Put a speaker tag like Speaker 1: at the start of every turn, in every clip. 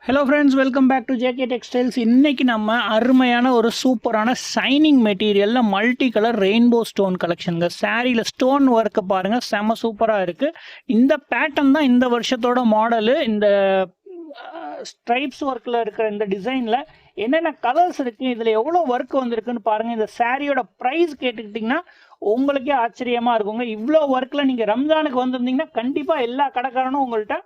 Speaker 1: Hello friends, welcome back to JK Textiles. இன்றைக்கி நம்ம அருமையான ஒரு சூப்பரான ஷைனிங் மெட்டீரியலில் மல்டி கலர் ரெயின்போ ஸ்டோன் கலெக்ஷனுங்க. சாரியில் ஸ்டோன் ஒர்க்கு பாருங்கள், செம சூப்பராக இருக்குது. இந்த பேட்டர்ன் தான் இந்த வருஷத்தோட மாடலு. இந்த ஸ்ட்ரைப்ஸ் ஒர்க்கில் இருக்கிற இந்த டிசைனில் என்னென்ன கலர்ஸ் இருக்குது, இதில் எவ்வளோ ஒர்க் வந்திருக்குன்னு பாருங்கள். இந்த சாரியோட ப்ரைஸ் கேட்டுக்கிட்டிங்கன்னா உங்களுக்கே ஆச்சரியமாக இருக்குங்க. இவ்வளோ ஒர்க்கில் நீங்கள் ரம்ஜானுக்கு வந்திருந்தீங்கன்னா கண்டிப்பாக எல்லா கடைக்காரனும் உங்கள்கிட்ட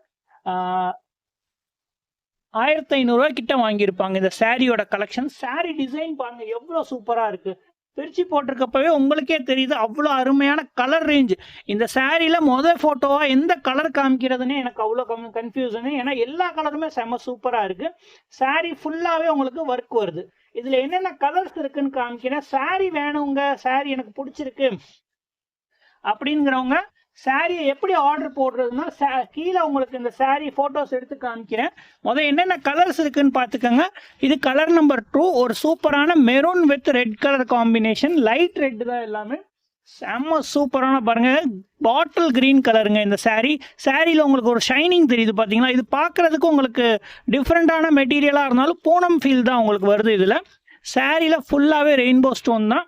Speaker 1: 1500 கிட்ட வாங்கியிருப்பாங்க. இந்த சாரியோட கலெக்ஷன், சாரி டிசைன் பாருங்க எவ்வளோ சூப்பராக இருக்குது. பிரிச்சு போட்டிருக்கப்பவே உங்களுக்கே தெரியுது அவ்வளோ அருமையான கலர் ரேஞ்ச். இந்த சாரியில் மொதல் ஃபோட்டோவாக எந்த கலர் காமிக்கிறதுனே எனக்கு அவ்வளோ கன்ஃபியூஷனு. ஏன்னா எல்லா கலருமே செம்ம சூப்பராக இருக்குது. சாரி ஃபுல்லாகவே உங்களுக்கு ஒர்க் வருது. இதில் என்னென்ன கலர்ஸ் இருக்குன்னு காமிக்கிறேன். சாரி வேணுங்க, சாரி எனக்கு பிடிச்சிருக்கு அப்படிங்கிறவங்க சாரியை எப்படி ஆர்டர் போடுறதுன்னா கீழே உங்களுக்கு இந்த சாரி ஃபோட்டோஸ் எடுத்து காமிக்கிறேன். முதல் என்னென்ன கலர்ஸ் இருக்குன்னு பார்த்துக்கோங்க. இது கலர் நம்பர் 2, ஒரு சூப்பரான maroon with red colour combination. Light red தான் எல்லாமே, செம்ம சூப்பரான பாருங்க. பாட்டில் கிரீன் கலருங்க இந்த சாரியில் உங்களுக்கு ஒரு ஷைனிங் தெரியுது பார்த்தீங்களா. இது பார்க்குறதுக்கு உங்களுக்கு டிஃப்ரெண்ட்டான மெட்டீரியலாக இருந்தாலும் பூனம் ஃபீல் தான் உங்களுக்கு வருது. இதில் சாரியில் ஃபுல்லாகவே ரெயின்போ ஸ்டோன் தான்.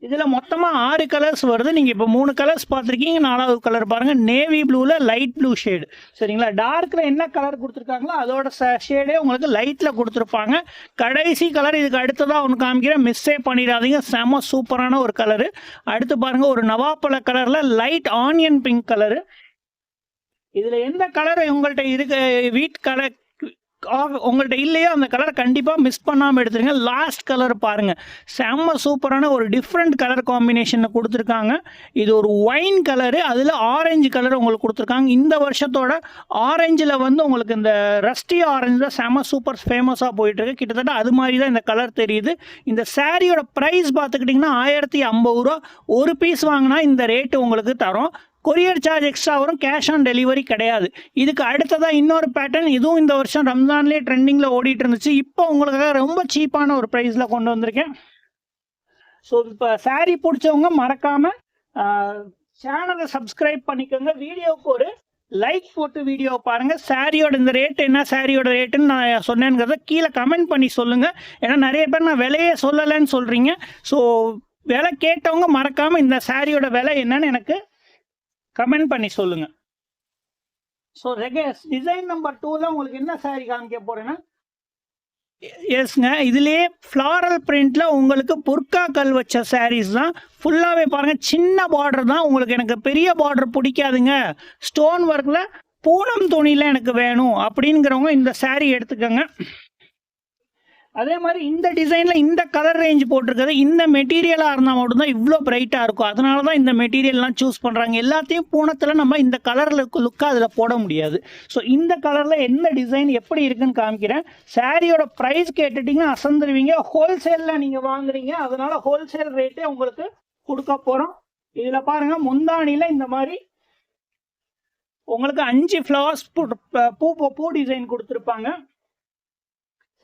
Speaker 1: இதில் மொத்தமாக 6 கலர்ஸ் வருது. நீங்கள் இப்போ 3 கலர்ஸ் பார்த்துருக்கீங்க, 4வது கலர் பாருங்கள், நேவி ப்ளூவில் லைட் ப்ளூ ஷேடு. சரிங்களா, டார்க்கில் என்ன கலர் கொடுத்துருக்காங்களோ அதோட ஷேடே உங்களுக்கு லைட்டில் கொடுத்துருப்பாங்க. கடைசி கலர் இதுக்கு அடுத்ததாக ஒன்று காமிக்கிறேன், மிஸ்ஸே பண்ணிடாதீங்க. செம சூப்பரான ஒரு கலரு. அடுத்து பாருங்கள், ஒரு நவாப்பழ கலரில் லைட் ஆனியன் பிங்க் கலரு. இதில் எந்த கலர் உங்கள்கிட்ட இருக்கு வீட் கலர் உங்கள்கிட்ட இல்லையோ அந்த கலரை கண்டிப்பாக மிஸ் பண்ணாமல் எடுத்துருங்க. லாஸ்ட் கலர் பாருங்கள், செம்ம சூப்பரான ஒரு டிஃப்ரெண்ட் கலர் காம்பினேஷனில் கொடுத்துருக்காங்க. இது ஒரு ஒயின் கலரு, அதில் ஆரஞ்சு கலர் உங்களுக்கு கொடுத்துருக்காங்க. இந்த வருஷத்தோட ஆரஞ்சில் வந்து உங்களுக்கு இந்த ரஸ்டி ஆரஞ்சு தான் செம்ம சூப்பர் ஃபேமஸாக போயிட்டுருக்கு. கிட்டத்தட்ட அது மாதிரி தான் இந்த கலர் தெரியுது. இந்த சாரியோட ப்ரைஸ் பார்த்துக்கிட்டிங்கன்னா 1050 ரூபா. ஒரு பீஸ் வாங்கினா இந்த ரேட்டு உங்களுக்கு தரோம். கொரியர் சார்ஜ் எக்ஸ்ட்ரா வரும், கேஷ் ஆன் டெலிவரி கிடையாது. இதுக்கு அடுத்ததாக இன்னொரு பேட்டர்ன், இதுவும் இந்த வருஷம் ரம்ஜான்லேயே ட்ரெண்டிங்கில் ஓடிட்டு இருந்துச்சு. இப்போ உங்களுக்காக ரொம்ப சீப்பான ஒரு ப்ரைஸில் கொண்டு வந்திருக்கேன். ஸோ இப்போ சாரீ பிடிச்சவங்க மறக்காமல் சேனலை சப்ஸ்கிரைப் பண்ணிக்கோங்க. வீடியோவுக்கு ஒரு லைக் போட்டு வீடியோ பாருங்கள். சாரியோட இந்த ரேட்டு என்ன, சாரியோட ரேட்டுன்னு நான் சொன்னேங்கிறத கீழே கமெண்ட் பண்ணி சொல்லுங்கள். ஏன்னா நிறைய பேர் நான் விலையே சொல்லலைன்னு சொல்கிறீங்க. ஸோ விலை கேட்டவங்க மறக்காமல் இந்த சாரியோட விலை என்னன்னு எனக்கு கமெண்ட் பண்ணி சொல்லுங்க. ஸோ டிசைன் நம்பர் 2ல உங்களுக்கு என்ன சாரி காமிக்க போறேன்னா, எஸ்ங்க, இதுலேயே ஃப்ளாரல் பிரிண்ட்ல உங்களுக்கு புர்கா கல் வச்ச சாரீஸ் தான். ஃபுல்லாகவே பாருங்க, சின்ன பார்டர் தான் உங்களுக்கு. எனக்கு பெரிய பார்டர் பிடிக்காதுங்க, ஸ்டோன் ஒர்க்ல பூனம் துணியில் எனக்கு வேணும் அப்படிங்கிறவங்க இந்த சாரீ எடுத்துக்கோங்க. அதே மாதிரி இந்த டிசைனில் இந்த கலர் ரேஞ்ச் போட்டிருக்கிறது இந்த மெட்டீரியலாக இருந்தால் மட்டும்தான் இவ்வளோ பிரைட்டாக இருக்கும். அதனால தான் இந்த மெட்டீரியல்லாம் சூஸ் பண்ணுறாங்க. எல்லாத்தையும் பூனத்தில் நம்ம இந்த கலரில் லுக்காக அதில் போட முடியாது. ஸோ இந்த கலரில் எந்த டிசைன் எப்படி இருக்குன்னு காமிக்கிறேன். சாரியோட ப்ரைஸ் கேட்டுட்டிங்கன்னா அசந்துருவீங்க. ஹோல்சேலில் நீங்கள் வாங்குறீங்க, அதனால் ஹோல்சேல் ரேட்டே உங்களுக்கு கொடுக்க போகிறோம். இதில் பாருங்கள், முந்தானியில் இந்த மாதிரி உங்களுக்கு 5 ஃப்ளவர்ஸ் பூ டிசைன் கொடுத்துருப்பாங்க.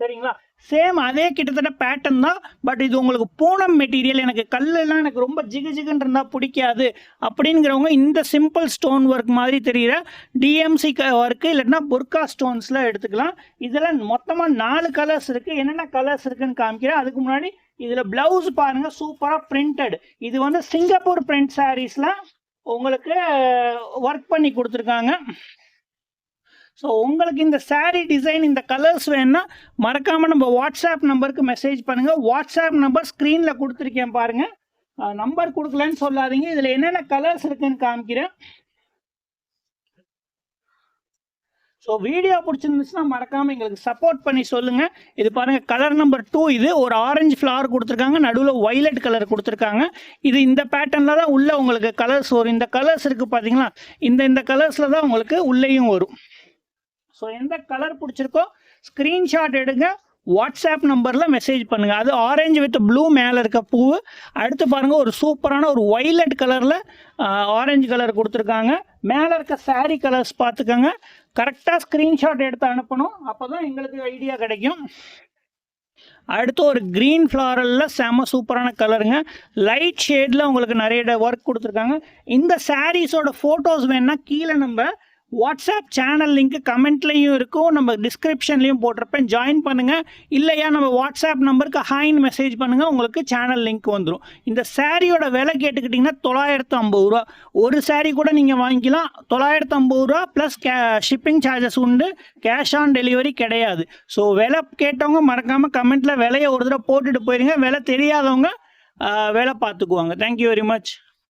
Speaker 1: சரிங்களா, சேம் அதே கிட்டத்தட்ட பேட்டர்ன் தான். பட் இது உங்களுக்கு பூனம் மெட்டீரியல், எனக்கு கல்லெல்லாம் எனக்கு ரொம்ப ஜிகுன்னு இருந்தால் பிடிக்காது அப்படிங்கிறவங்க இந்த சிம்பிள் ஸ்டோன் ஒர்க் மாதிரி தெரிகிற டிஎம்சி ஒர்க்கு இல்லைன்னா புர்கா ஸ்டோன்ஸில் எடுத்துக்கலாம். இதில் மொத்தமாக 4 கலர்ஸ் இருக்குது. என்னென்ன கலர்ஸ் இருக்குன்னு காமிக்கிறேன். அதுக்கு முன்னாடி இதில் ப்ளவுஸ் பாருங்கள், சூப்பராக பிரிண்டட். இது வந்து சிங்கப்பூர் பிரிண்ட் சாரீஸில் உங்களுக்கு ஒர்க் பண்ணி கொடுத்துருக்காங்க. ஸோ உங்களுக்கு இந்த சாரீ டிசைன், இந்த கலர்ஸ் வேணுன்னா மறக்காமல் நம்ம வாட்ஸ்அப் நம்பருக்கு மெசேஜ் பண்ணுங்கள். வாட்ஸ்அப் நம்பர் ஸ்க்ரீனில் கொடுத்துருக்கேன் பாருங்கள். நம்பர் கொடுக்கலன்னு சொல்லாதீங்க. இதில் என்னென்ன கலர்ஸ் இருக்குன்னு காமிக்கிறேன். ஸோ வீடியோ பிடிச்சிருந்துச்சுன்னா மறக்காமல் எங்களுக்கு சப்போர்ட் பண்ணி சொல்லுங்கள். இது பாருங்கள், கலர் நம்பர் 2. இது ஒரு ஆரஞ்சு ஃப்ளவர் கொடுத்துருக்காங்க, நடுவில் ஒய்லட் கலர் கொடுத்துருக்காங்க. இது இந்த பேட்டர்னில் தான் உள்ள உங்களுக்கு கலர்ஸ் வரும். இந்த கலர்ஸ் இருக்குது பார்த்தீங்களா, இந்த கலர்ஸில் தான் உங்களுக்கு உள்ளேயும் வரும். ஸோ எந்த கலர் பிடிச்சிருக்கோ ஸ்க்ரீன்ஷாட் எடுங்க, வாட்ஸ்அப் நம்பரில் மெசேஜ் பண்ணுங்கள். அது ஆரஞ்சு வித் ப்ளூ மேலே இருக்க பூ. அடுத்து பாருங்கள், ஒரு சூப்பரான ஒரு ஒய்லட் கலரில் ஆரஞ்சு கலர் கொடுத்துருக்காங்க. மேலே இருக்க சாரீ கலர்ஸ் பார்த்துக்கோங்க. கரெக்டாக ஸ்க்ரீன்ஷாட் எடுத்து அனுப்பணும், அப்போ தான் எங்களுக்கு ஐடியா கிடைக்கும். அடுத்து ஒரு க்ரீன் ஃப்ளாரலில் செம சூப்பரான கலருங்க. லைட் ஷேடில் உங்களுக்கு நிறைய ஒர்க் கொடுத்துருக்காங்க. இந்த சாரீஸோட ஃபோட்டோஸ் வேணுன்னா கீழே நம்ம வாட்ஸ்அப் சேனல் லிங்க் கமெண்ட்லையும் இருக்கும், நம்ம டிஸ்கிரிப்ஷன்லையும் போட்டிருப்பேன், ஜாயின் பண்ணுங்கள். இல்லையா நம்ம வாட்ஸ்அப் நம்பருக்கு ஹாய்னு மெசேஜ் பண்ணுங்கள், உங்களுக்கு சேனல் லிங்க் வந்துடும். இந்த சாரியோட விலை கேட்டுக்கிட்டிங்கன்னா 950 ரூபா. ஒரு சாரீ கூட நீங்கள் வாங்கிக்கலாம். 950 ரூபா ப்ளஸ் ஷிப்பிங் சார்ஜஸ் உண்டு, கேஷ் ஆன் டெலிவரி கிடையாது. ஸோ விலை கேட்டவங்க மறக்காமல் கமெண்ட்டில் விலையை ஒரு தடவை போட்டுட்டு போயிருங்க. விலை தெரியாதவங்க விலை பார்த்துக்குவாங்க. Thank you very much.